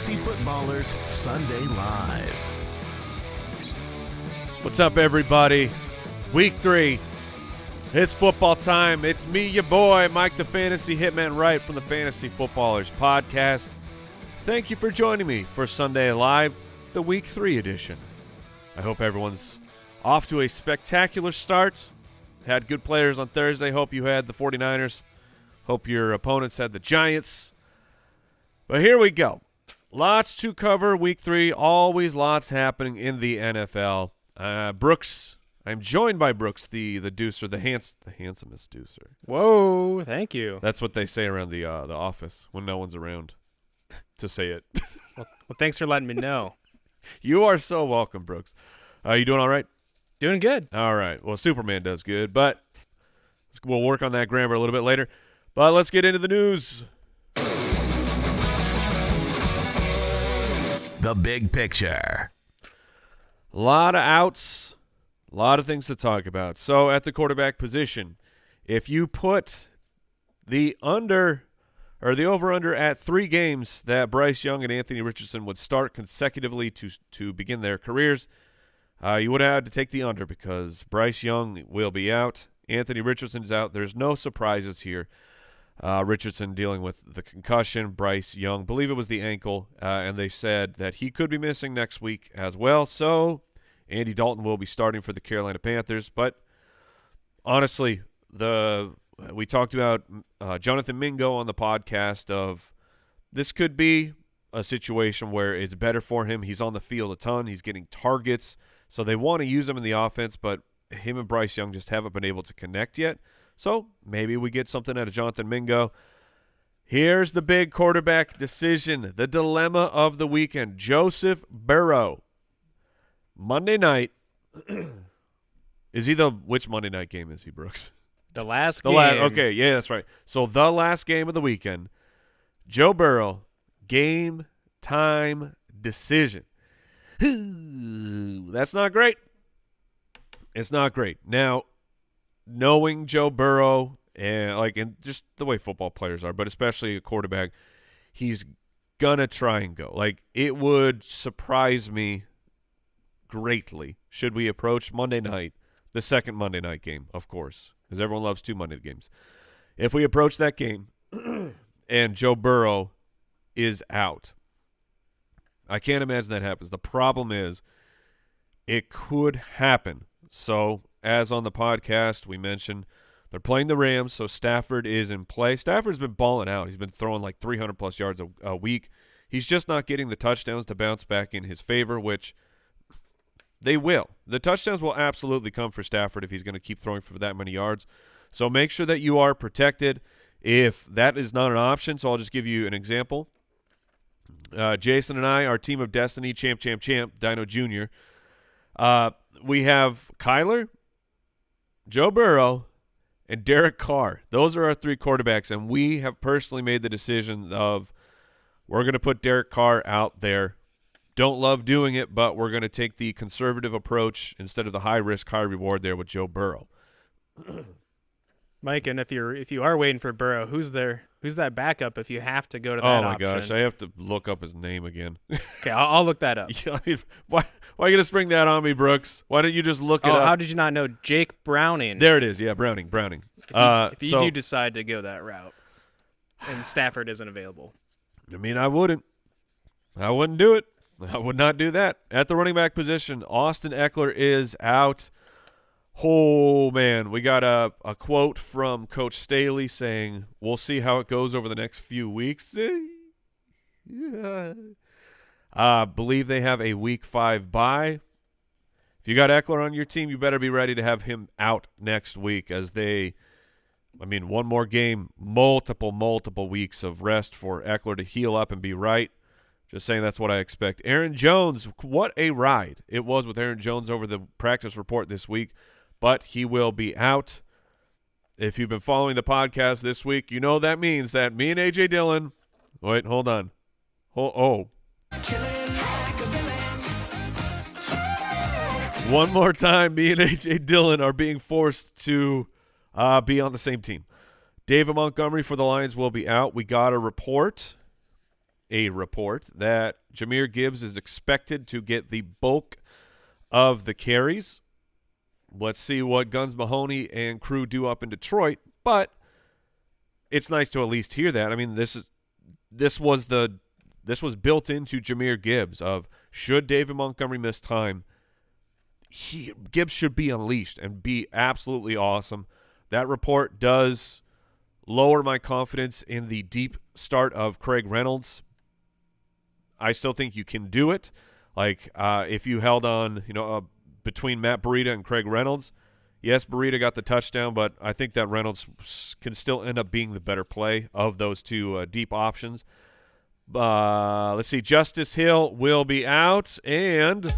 Fantasy Footballers Sunday Live. What's up, everybody? Week 3. It's football time. It's me, your boy, Mike the Fantasy Hitman Wright from the Fantasy Footballers Podcast. Thank you for joining me for Sunday Live, the Week 3 edition. I hope everyone's off to a spectacular start. Had good players on Thursday. Hope you had the 49ers. Hope your opponents had the Giants. But here we go. Lots to cover Week 3. Always lots happening in the NFL. Brooks, I'm joined by Brooks, the deucer, the handsomest deucer. Whoa, thank you. That's what they say around the office when no one's around to say it. Well, thanks for letting me know. You are so welcome, Brooks. You doing all right? Doing good. All right. Well, Superman does good, but we'll work on that grammar a little bit later. But let's get into the news. The big picture. A lot of outs, a lot of things to talk about. So at the quarterback position, if you put the over-under at 3 games that Bryce Young and Anthony Richardson would start consecutively to begin their careers, you would have had to take the under because Bryce Young will be out. Anthony Richardson's out. There's no surprises here. Richardson dealing with the concussion. Bryce Young, believe it was the ankle, and they said that he could be missing next week as well. So Andy Dalton will be starting for the Carolina Panthers. But honestly, we talked about Jonathan Mingo on the podcast of this could be a situation where it's better for him. He's on the field a ton. He's getting targets. So they want to use him in the offense, but him and Bryce Young just haven't been able to connect yet. So maybe we get something out of Jonathan Mingo. Here's the big quarterback decision, the dilemma of the weekend. Joseph Burrow. Monday night. Which Monday night game is he, Brooks? The last game. Okay, yeah, that's right. So the last game of the weekend, Joe Burrow, game time decision. That's not great. It's not great. Now, knowing Joe Burrow and just the way football players are, but especially a quarterback, he's gonna try and go. It would surprise me greatly should we approach Monday night, the second Monday night game, of course, because everyone loves 2 Monday games. If we approach that game and Joe Burrow is out, I can't imagine that happens. The problem is it could happen. So, as on the podcast, we mentioned they're playing the Rams, so Stafford is in play. Stafford's been balling out. He's been throwing 300-plus yards a week. He's just not getting the touchdowns to bounce back in his favor, which they will. The touchdowns will absolutely come for Stafford if he's going to keep throwing for that many yards. So make sure that you are protected if that is not an option. So I'll just give you an example. Jason and I, our team of destiny, champ, Dino Jr., we have Kyler, Joe Burrow, and Derek Carr. Those are our 3 quarterbacks, and we have personally made the decision of we're going to put Derek Carr out there. Don't love doing it, but we're going to take the conservative approach instead of the high-risk, high-reward there with Joe Burrow. Mike, and if you are waiting for Burrow, who's that backup if you have to go to that option? Oh, my gosh. I have to look up his name again. Okay, I'll look that up. Yeah, why are you going to spring that on me, Brooks? Why don't you just look it up? How did you not know Jake Browning? There it is. Yeah, Browning. If you do decide to go that route and Stafford isn't available. I mean, I wouldn't do it. I would not do that. At the running back position, Austin Eckler is out. Oh, man, we got a quote from Coach Staley saying, we'll see how it goes over the next few weeks. Believe they have a Week 5 bye. If you got Eckler on your team, you better be ready to have him out next week as one more game, multiple weeks of rest for Eckler to heal up and be right. Just saying that's what I expect. Aaron Jones, what a ride it was with Aaron Jones over the practice report this week. But he will be out. If you've been following the podcast this week, you know that means that me and A.J. Dillon – wait, hold on. One more time, me and A.J. Dillon are being forced to be on the same team. David Montgomery for the Lions will be out. We got a report a report that Jahmyr Gibbs is expected to get the bulk of the carries. Let's see what Guns Mahoney and crew do up in Detroit, but it's nice to at least hear that. I mean, this was built into Jahmyr Gibbs of, should David Montgomery miss time, Gibbs should be unleashed and be absolutely awesome. That report does lower my confidence in the deep start of Craig Reynolds. I still think you can do it. Like, if you held on, between Matt Breida and Craig Reynolds, yes, Breida got the touchdown, but I think that Reynolds can still end up being the better play of those two deep options. Let's see. Justice Hill will be out, and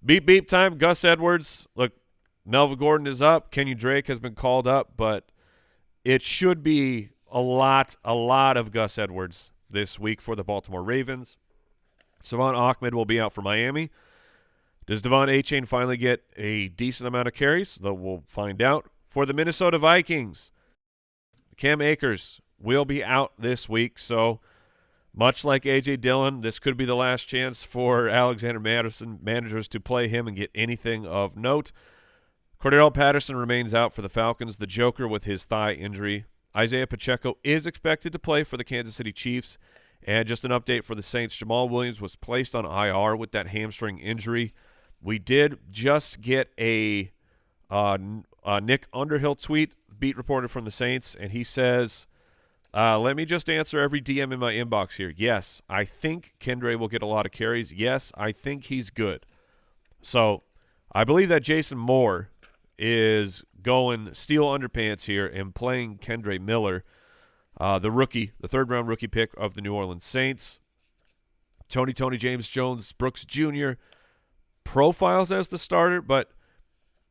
beep time. Gus Edwards. Look, Melvin Gordon is up. Kenyon Drake has been called up, but it should be a lot of Gus Edwards this week for the Baltimore Ravens. Savon Ahmed will be out for Miami. Does Devon Achane finally get a decent amount of carries? Though we'll find out. For the Minnesota Vikings, Cam Akers will be out this week, so much like A.J. Dillon, this could be the last chance for Alexander Madison managers to play him and get anything of note. Cordell Patterson remains out for the Falcons, the Joker with his thigh injury. Isaiah Pacheco is expected to play for the Kansas City Chiefs. And just an update for the Saints, Jamal Williams was placed on IR with that hamstring injury. We did just get a Nick Underhill tweet, beat reporter from the Saints, and he says, let me just answer every DM in my inbox here. Yes, I think Kendre will get a lot of carries. Yes, I think he's good. So I believe that Jason Moore is going steel underpants here and playing Kendre Miller, the rookie, the third-round rookie pick of the New Orleans Saints. Tony James Jones Brooks Jr. profiles as the starter, but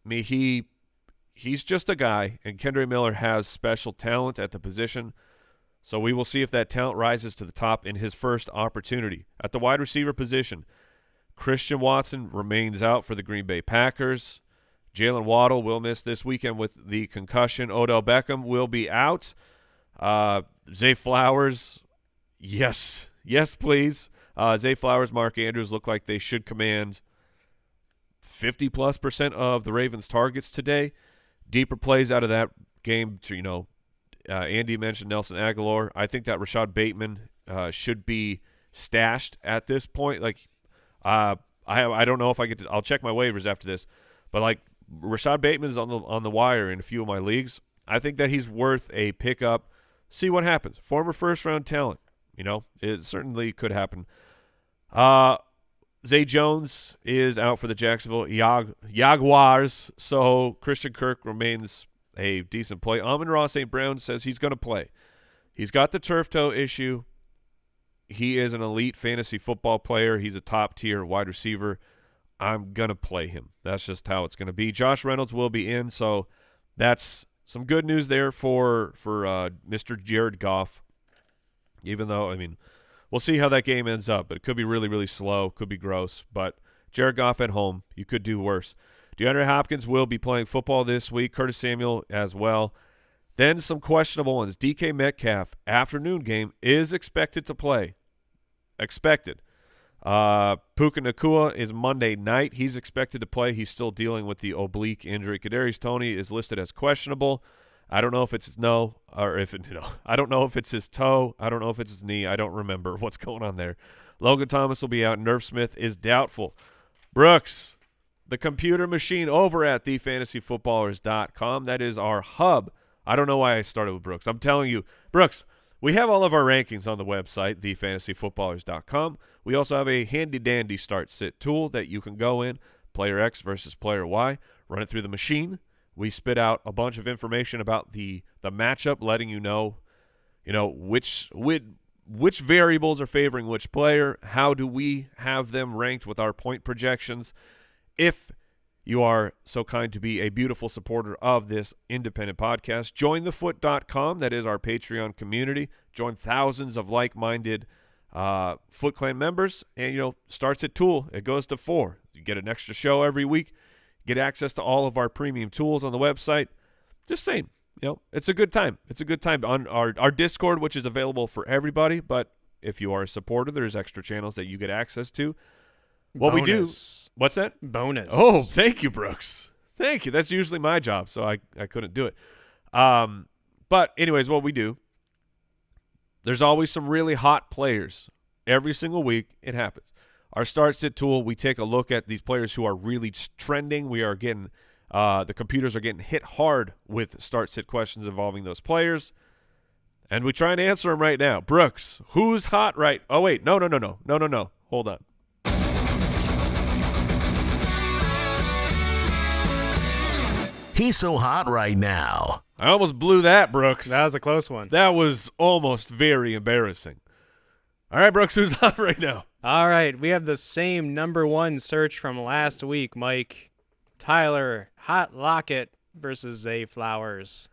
he's just a guy, and Kendre Miller has special talent at the position. So we will see if that talent rises to the top in his first opportunity. At the wide receiver position, Christian Watson remains out for the Green Bay Packers. Jalen Waddle will miss this weekend with the concussion. Odell Beckham will be out. Zay Flowers, yes, please. Zay Flowers, Mark Andrews look like they should command 50+% of the Ravens' targets today. Deeper plays out of that game to, Andy mentioned Nelson Aguilar. I think that Rashad Bateman should be stashed at this point. Like, I don't know if I get to. I'll check my waivers after this, but like Rashad Bateman is on the wire in a few of my leagues. I think that he's worth a pickup. See what happens. Former first-round talent. It certainly could happen. Zay Jones is out for the Jacksonville Jaguars, so Christian Kirk remains a decent play. Amon-Ra St. Brown says he's going to play. He's got the turf toe issue. He is an elite fantasy football player. He's a top-tier wide receiver. I'm going to play him. That's just how it's going to be. Josh Reynolds will be in, so that's some good news there for Mr. Jared Goff. Even though, we'll see how that game ends up. But it could be really, really slow. Could be gross. But Jared Goff at home, you could do worse. DeAndre Hopkins will be playing football this week. Curtis Samuel as well. Then some questionable ones. DK Metcalf, afternoon game, is expected to play. Expected. Puka Nacua is Monday night. He's expected to play. He's still dealing with the oblique injury. Kadarius Toney is listed as questionable. I don't know if it's his I don't know if it's his toe. I don't know if it's his knee. I don't remember what's going on there. Logan Thomas will be out. Nerf Smith is doubtful. Brooks, the computer machine over at thefantasyfootballers.com. That is our hub. I don't know why I started with Brooks. I'm telling you, Brooks, we have all of our rankings on the website, thefantasyfootballers.com. We also have a handy-dandy start-sit tool that you can go in, player X versus player Y, run it through the machine. We spit out a bunch of information about the matchup, letting you know which variables are favoring which player. How do we have them ranked with our point projections? If you are so kind to be a beautiful supporter of this independent podcast, jointhefoot.com. That is our Patreon community. Join thousands of like-minded Foot Clan members, and starts at tool. It goes to 4. You get an extra show every week. Get access to all of our premium tools on the website. Just saying, it's a good time. It's a good time on our Discord, which is available for everybody. But if you are a supporter, there's extra channels that you get access to. What we do? What's that? Bonus. Oh, thank you, Brooks. Thank you. That's usually my job, so I couldn't do it. But anyways, what we do, there's always some really hot players. Every single week, it happens. Our start-sit tool, we take a look at these players who are really trending. We are getting the computers are getting hit hard with start-sit questions involving those players, and we try and answer them right now. Brooks, who's hot right? Oh, wait. No. Hold on. He's so hot right now. I almost blew that, Brooks. That was a close one. That was almost very embarrassing. All right, Brooks, who's hot right now? All right, we have the same number one search from last week, Mike. Tyler Hot Lockett versus Zay Flowers.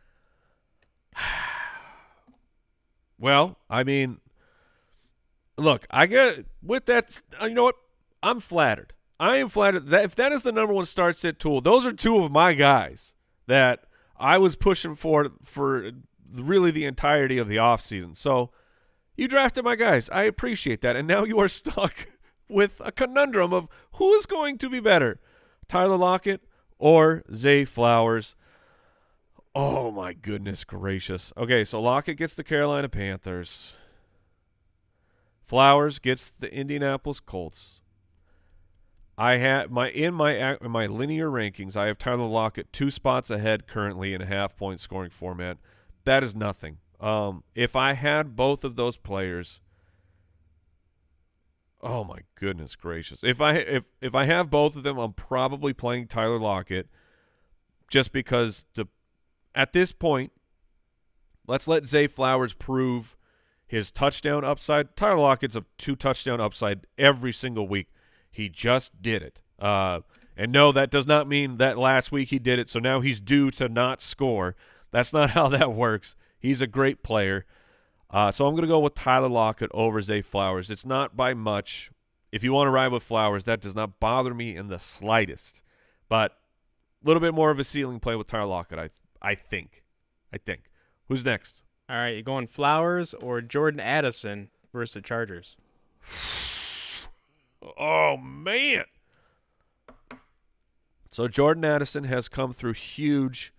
Well, I mean, look, I get with that. You know what? I'm flattered. I am flattered that if that is the number one start-sit tool, those are two of my guys that I was pushing for really the entirety of the offseason. So you drafted my guys. I appreciate that. And now you are stuck with a conundrum of who is going to be better, Tyler Lockett or Zay Flowers. Oh, my goodness gracious. Okay, so Lockett gets the Carolina Panthers. Flowers gets the Indianapolis Colts. I had in my linear rankings, I have Tyler Lockett 2 spots ahead currently in a half-point scoring format. That is nothing. If I had both of those players, oh my goodness gracious! If I have both of them, I'm probably playing Tyler Lockett, just because at this point, let's let Zay Flowers prove his touchdown upside. Tyler Lockett's a 2 touchdown upside every single week. He just did it. And no, that does not mean that last week he did it, so now he's due to not score. That's not how that works. He's a great player. So I'm going to go with Tyler Lockett over Zay Flowers. It's not by much. If you want to ride with Flowers, that does not bother me in the slightest. But a little bit more of a ceiling play with Tyler Lockett, I think. Who's next? All right, you going Flowers or Jordan Addison versus the Chargers? Oh, man. So Jordan Addison has come through huge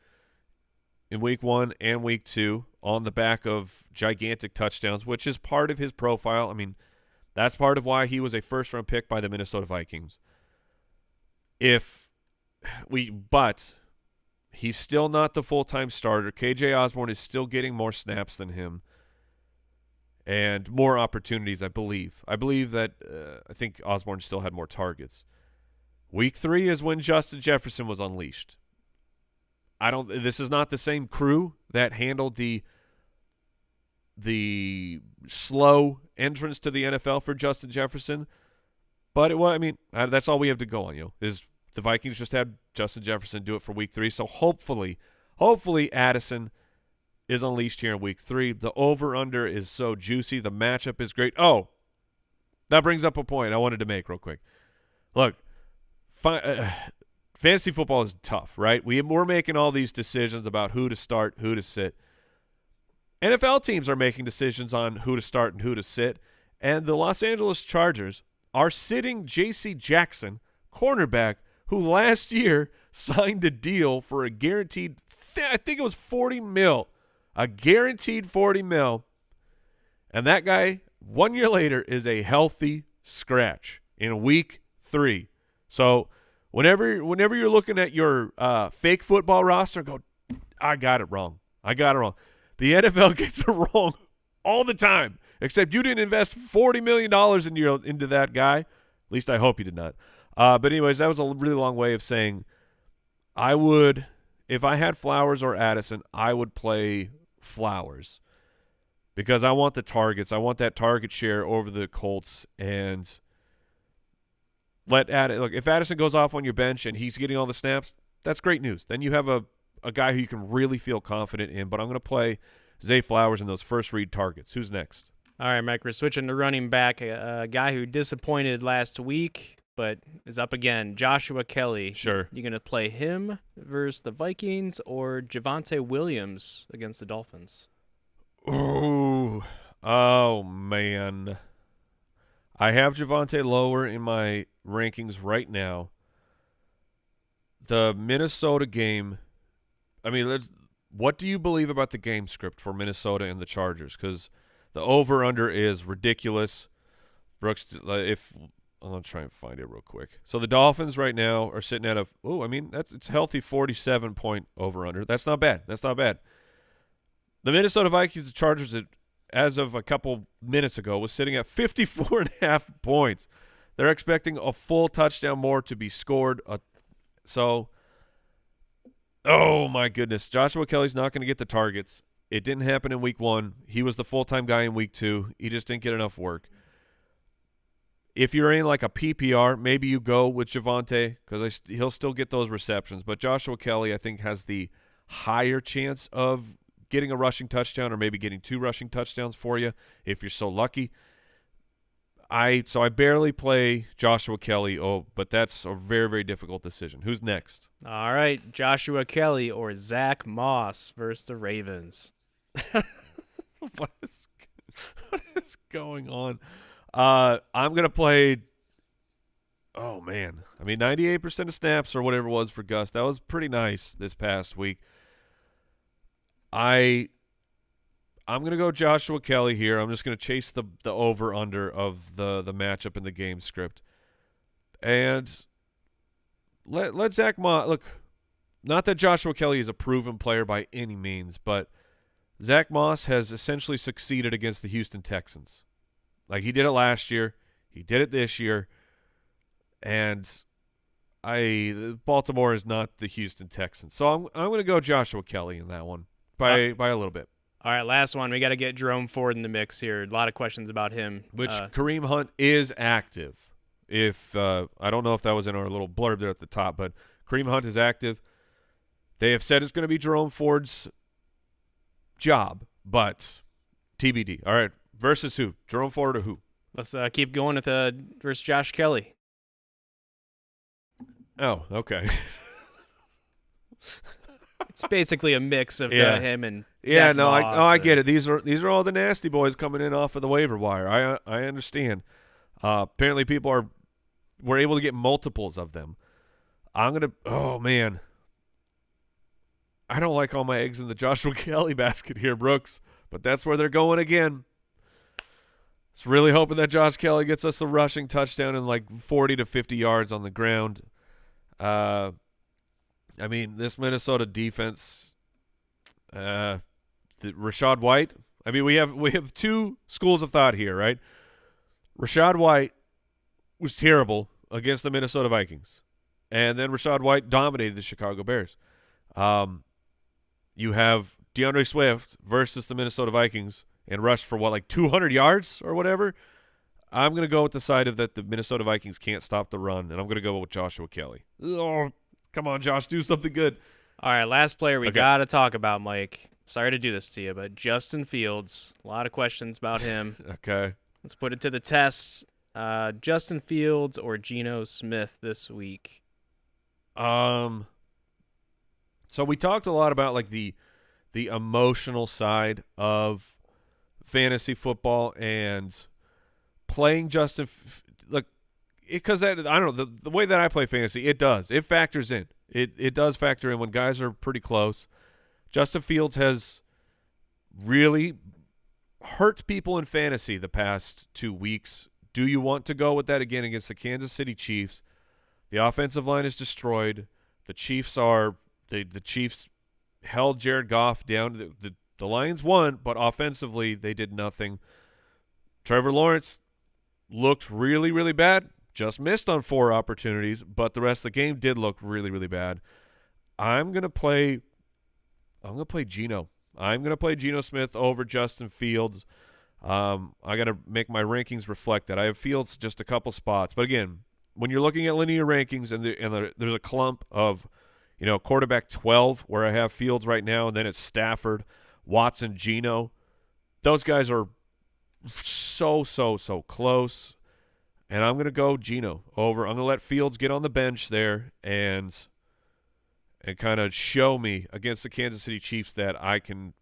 in week 1 and week 2 on the back of gigantic touchdowns, which is part of his profile. I mean, that's part of why he was a first-round pick by the Minnesota Vikings. But he's still not the full-time starter. KJ Osborne is still getting more snaps than him and more opportunities, I believe. I believe that I think Osborne still had more targets. Week 3 is when Justin Jefferson was unleashed. This is not the same crew that handled the slow entrance to the NFL for Justin Jefferson. But that's all we have to go on, is the Vikings just had Justin Jefferson do it for week 3. So hopefully Addison is unleashed here in week 3. The over-under is so juicy. The matchup is great. Oh, that brings up a point I wanted to make real quick. Look, fantasy football is tough, right? We're making all these decisions about who to start, who to sit. NFL teams are making decisions on who to start and who to sit. And the Los Angeles Chargers are sitting J.C. Jackson, cornerback, who last year signed a deal for a guaranteed, I think it was $40 million. A guaranteed $40 million. And that guy, 1 year later, is a healthy scratch in week 3. So whenever you're looking at your fake football roster, go, I got it wrong. The NFL gets it wrong all the time, except you didn't invest $40 million into that guy. At least I hope you did not. But anyways, that was a really long way of saying if I had Flowers or Addison, I would play Flowers because I want the targets. I want that target share over the Colts, and look, if Addison goes off on your bench and he's getting all the snaps, that's great news. Then you have a guy who you can really feel confident in. But I'm going to play Zay Flowers in those first read targets. Who's next? All right, Mike, we're switching to running back, a guy who disappointed last week. but is up again. Joshua Kelly. Sure. You going to play him versus the Vikings or Javonte Williams against the Dolphins? Ooh. Oh, man. I have Javonte lower in my rankings right now. The Minnesota game, I mean, what do you believe about the game script for Minnesota and the Chargers? Because the over-under is ridiculous. Brooks, I'm going to try and find it real quick. So the Dolphins right now are sitting at it's healthy 47-point over-under. That's not bad. The Minnesota Vikings, the Chargers, as of a couple minutes ago, was sitting at 54.5 points. They're expecting a full touchdown more to be scored. Oh, my goodness. Joshua Kelly's not going to get the targets. It didn't happen in week 1. He was the full-time guy in week 2. He just didn't get enough work. If you're in like a PPR, maybe you go with Javonte because he'll still get those receptions. But Joshua Kelly, I think, has the higher chance of getting a rushing touchdown or maybe getting 2 rushing touchdowns for you if you're so lucky. I barely play Joshua Kelly, but that's a very, very difficult decision. Who's next? All right, Joshua Kelly or Zach Moss versus the Ravens. What is going on? I'm going to play – oh, man. 98% of snaps or whatever it was for Gus. That was pretty nice this past week. I'm going to go Joshua Kelly here. I'm just going to chase the over-under of the matchup in the game script. And let Zach Moss – look, not that Joshua Kelly is a proven player by any means, but Zach Moss has essentially succeeded against the Houston Texans. Like, he did it last year. He did it this year. And Baltimore is not the Houston Texans. So I'm going to go Joshua Kelly in that one by a little bit. All right, last one. We got to get Jerome Ford in the mix here. A lot of questions about him. Which Kareem Hunt is active. I don't know if that was in our little blurb there at the top, but Kareem Hunt is active. They have said it's going to be Jerome Ford's job, but TBD. All right. Versus who? Jerome Ford or who? Let's keep going with versus Josh Kelly. Oh, okay. It's basically a mix of him and Zach Moss I get it. These are all the nasty boys coming in off of the waiver wire. I understand. Apparently, people were able to get multiples of them. Oh man, I don't like all my eggs in the Joshua Kelly basket here, Brooks, but that's where they're going again. Just really hoping that Josh Kelly gets us a rushing touchdown and like 40 to 50 yards on the ground. This Minnesota defense, Rachaad White. We have 2 schools of thought here, right? Rachaad White was terrible against the Minnesota Vikings, and then Rachaad White dominated the Chicago Bears. You have DeAndre Swift versus the Minnesota Vikings and rushed for 200 yards or whatever. I'm going to go with the side of that the Minnesota Vikings can't stop the run, and I'm going to go with Joshua Kelly. Oh, come on, Josh, do something good. All right, last player we got to talk about, Mike. Sorry to do this to you, but Justin Fields. A lot of questions about him. Okay. Let's put it to the test. Justin Fields or Geno Smith this week? So we talked a lot about the emotional side of fantasy football and playing Justin. Because I don't know the way that I play fantasy, it factors in. It does factor in when guys are pretty close. Justin Fields has really hurt people in fantasy the past 2 weeks. Do you want to go with that again against the Kansas City Chiefs? The offensive line is destroyed. The Chiefs the Chiefs held Jared Goff down. The Lions won, but offensively they did nothing. Trevor Lawrence looked really, really bad. Just missed on 4 opportunities, but the rest of the game did look really, really bad. I'm gonna play Geno. I'm gonna play Geno Smith over Justin Fields. I gotta make my rankings reflect that. I have Fields just a couple spots, but again, when you're looking at linear rankings and there's a clump of quarterback 12 where I have Fields right now, and then it's Stafford, Watson, Geno. Those guys are so close. and I'm going to go Geno over. I'm going to let Fields get on the bench there and kind of show me against the Kansas City Chiefs that I can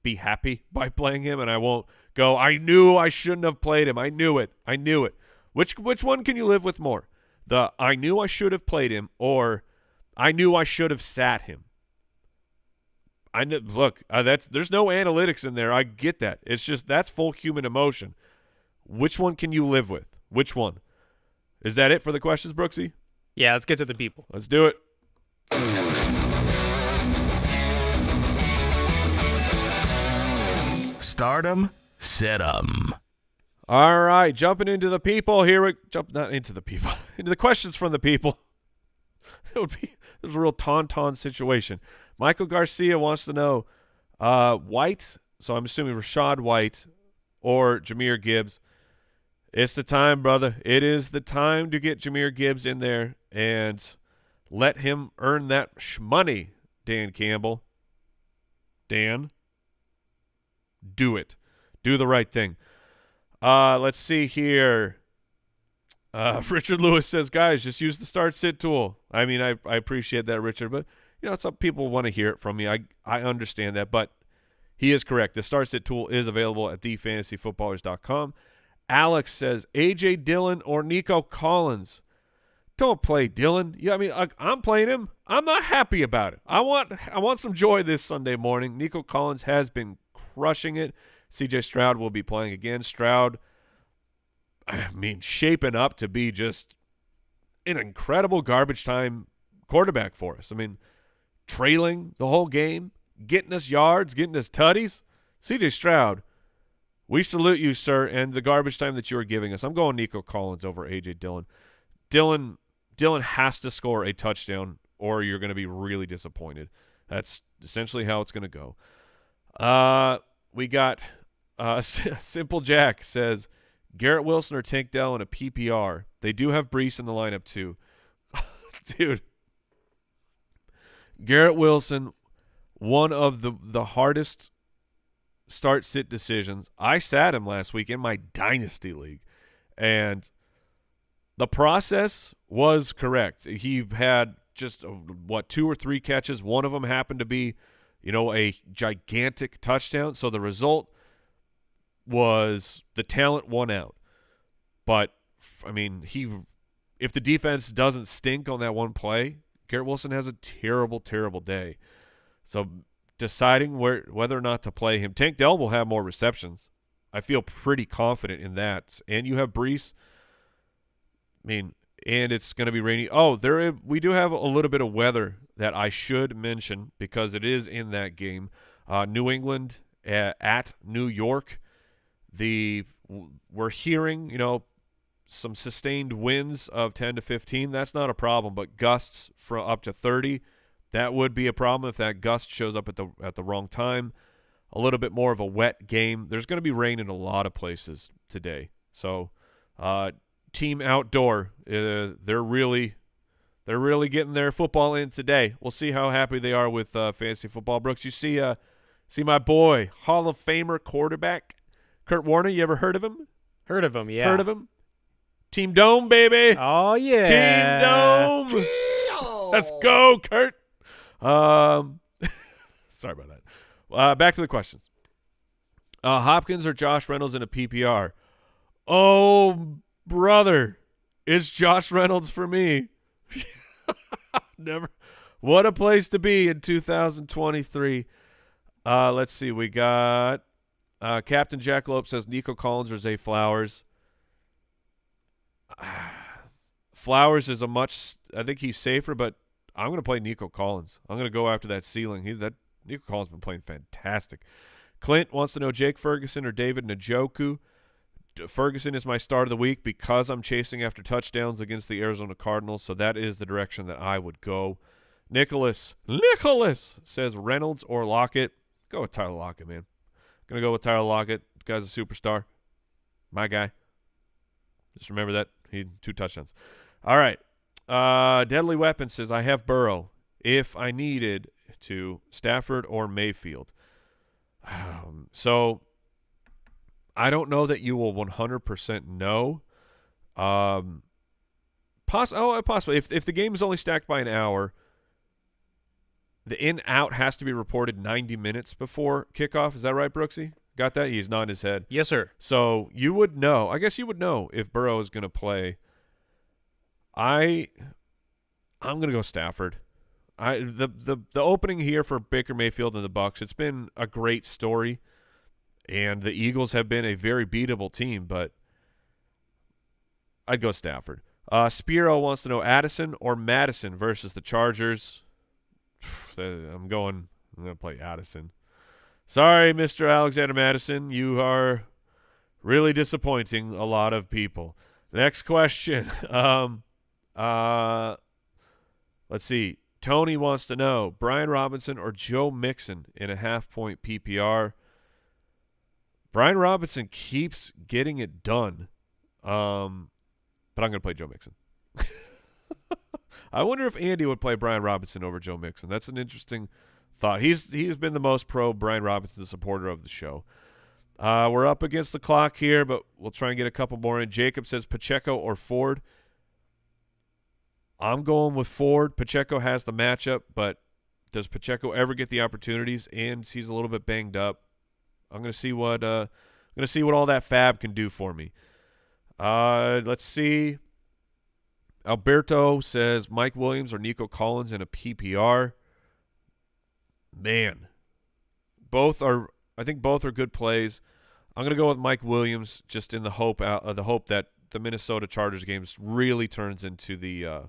be happy by playing him, and I won't go, I knew I shouldn't have played him. I knew it. Which one can you live with more? The I knew I should have played him, or I knew I should have sat him? Look, there's no analytics in there. I get that. It's just that's full human emotion. Which one can you live with? Which one? Is that it for the questions, Brooksy? Yeah, let's get to the people. Let's do it. Stardom, set 'em. All right, jumping into the people here. Not into the people, into the questions from the people. There's a real tauntaun situation. Michael Garcia wants to know, White, so I'm assuming Rashad White or Jahmyr Gibbs. It's the time, brother. It is the time to get Jahmyr Gibbs in there and let him earn that money, Dan Campbell. Dan, do it. Do the right thing. Let's see here. Richard Lewis says, guys, just use the start-sit tool. I mean, I appreciate that, Richard, but, some people want to hear it from me. I understand that, but he is correct. The start-sit tool is available at thefantasyfootballers.com. Alex says, A.J. Dillon or Nico Collins? Don't play Dillon. Yeah, I mean, I'm playing him. I'm not happy about it. I want some joy this Sunday morning. Nico Collins has been crushing it. C.J. Stroud will be playing again. Stroud, I mean, shaping up to be just an incredible garbage time quarterback for us. I mean, trailing the whole game, getting us yards, getting us tutties. C.J. Stroud, we salute you, sir, and the garbage time that you are giving us. I'm going Nico Collins over A.J. Dillon. Dillon has to score a touchdown or you're going to be really disappointed. That's essentially how it's going to go. We got Simple Jack says, Garrett Wilson or Tank Dell in a PPR. They do have Brees in the lineup too. Dude. Garrett Wilson, one of the hardest start-sit decisions. I sat him last week in my Dynasty League, and the process was correct. He had just, 2 or 3 catches. One of them happened to be, a gigantic touchdown. So the result was the talent won out. But, I mean, if the defense doesn't stink on that one play, Garrett Wilson has a terrible, terrible day. So deciding whether or not to play him. Tank Dell will have more receptions. I feel pretty confident in that. And you have Brees. I mean, and it's going to be rainy. Oh, we do have a little bit of weather that I should mention because it is in that game. New England at New York. We're hearing, some sustained winds of 10 to 15. That's not a problem, but gusts from up to 30, that would be a problem if that gust shows up at the wrong time. A little bit more of a wet game. There's going to be rain in a lot of places today. So, Team Outdoor, they're really getting their football in today. We'll see how happy they are with fantasy football. Brooks, you see my boy, Hall of Famer quarterback Kurt Warner. You ever heard of him? Heard of him, yeah. Heard of him? Team Dome, baby. Oh yeah. Team Dome. Let's go, Kurt. Sorry about that. Back to the questions. Hopkins or Josh Reynolds in a PPR? Oh, brother, it's Josh Reynolds for me. Never. What a place to be in 2023. Let's see. We got Captain Jack Lope says Nico Collins or Zay Flowers. Flowers is I think he's safer, but I'm going to play Nico Collins. I'm going to go after that ceiling. Nico Collins has been playing fantastic. Clint wants to know Jake Ferguson or David Njoku. Ferguson is my start of the week because I'm chasing after touchdowns against the Arizona Cardinals, so that is the direction that I would go. Nicholas says Reynolds or Lockett. Go with Tyler Lockett, man. Going to go with Tyler Lockett. The guy's a superstar. My guy. Just remember that. He had 2 touchdowns. All right. Deadly Weapon says, I have Burrow if I needed to. Stafford or Mayfield. So I don't know that you will 100% know. Possibly. If the game is only stacked by an hour, the in-out has to be reported 90 minutes before kickoff. Is that right, Brooksy? Got that? He's nodding his head. Yes, sir. So you would know. I guess you would know if Burrow is going to play. I'm going to go Stafford. The opening here for Baker Mayfield and the Bucs, it's been a great story, and the Eagles have been a very beatable team, but I'd go Stafford. Spiro wants to know Addison or Madison versus the Chargers. I'm going to play Addison. Sorry, Mr. Alexander Madison. You are really disappointing a lot of people. Next question. Let's see. Tony wants to know Brian Robinson or Joe Mixon in a half-point PPR. Brian Robinson keeps getting it done, but I'm going to play Joe Mixon. I wonder if Andy would play Brian Robinson over Joe Mixon. That's an interesting thought. He's been the most pro Brian Robinson supporter of the show. We're up against the clock here, but we'll try and get a couple more in. Jacob says Pacheco or Ford. I'm going with Ford. Pacheco has the matchup, but does Pacheco ever get the opportunities? And he's a little bit banged up. I'm going to see what all that fab can do for me. Let's see. Alberto says Mike Williams or Nico Collins in a PPR. Man, I think both are good plays. I'm going to go with Mike Williams just in the hope that the Minnesota Chargers games really turns into the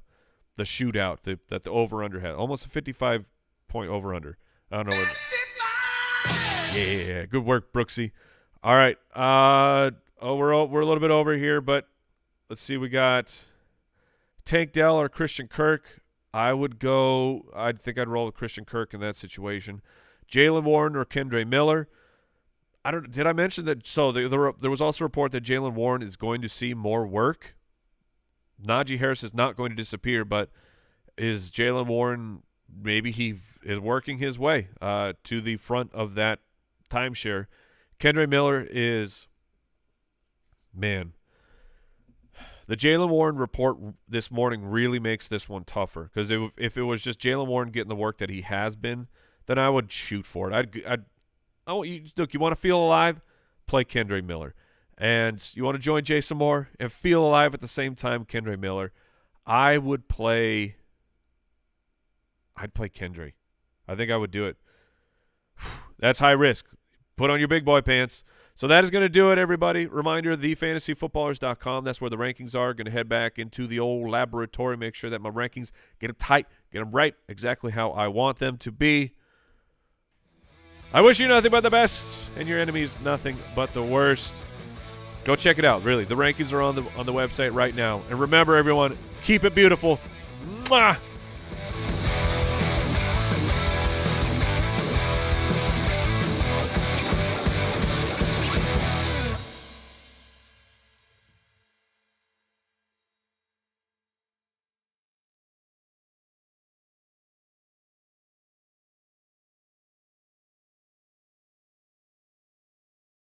shootout that the over-under had. Almost a 55-point over-under. I don't know what. Yeah. Good work, Brooksy. All right. We're a little bit over here, but let's see. We got Tank Dell or Christian Kirk. I think I'd roll with Christian Kirk in that situation. Jalen Warren or Kendre Miller. Did I mention that? So there was also a report that Jalen Warren is going to see more work. Najee Harris is not going to disappear, but is Jalen Warren, maybe he is working his way to the front of that timeshare. Kendre Miller is, man, the Jalen Warren report this morning really makes this one tougher, because if it was just Jalen Warren getting the work that he has been, then I would shoot for it. Look, you want to feel alive? Play Kendre Miller. And you want to join Jason Moore and feel alive at the same time, Kendre Miller. I'd play Kendre. I think I would do it. That's high risk. Put on your big boy pants. So that is going to do it, everybody. Reminder, thefantasyfootballers.com. That's where the rankings are. Going to head back into the old laboratory, make sure that my rankings get them tight, get them right, exactly how I want them to be. I wish you nothing but the best and your enemies nothing but the worst. Go check it out, really. The rankings are on the website right now. And remember, everyone, keep it beautiful. Mwah!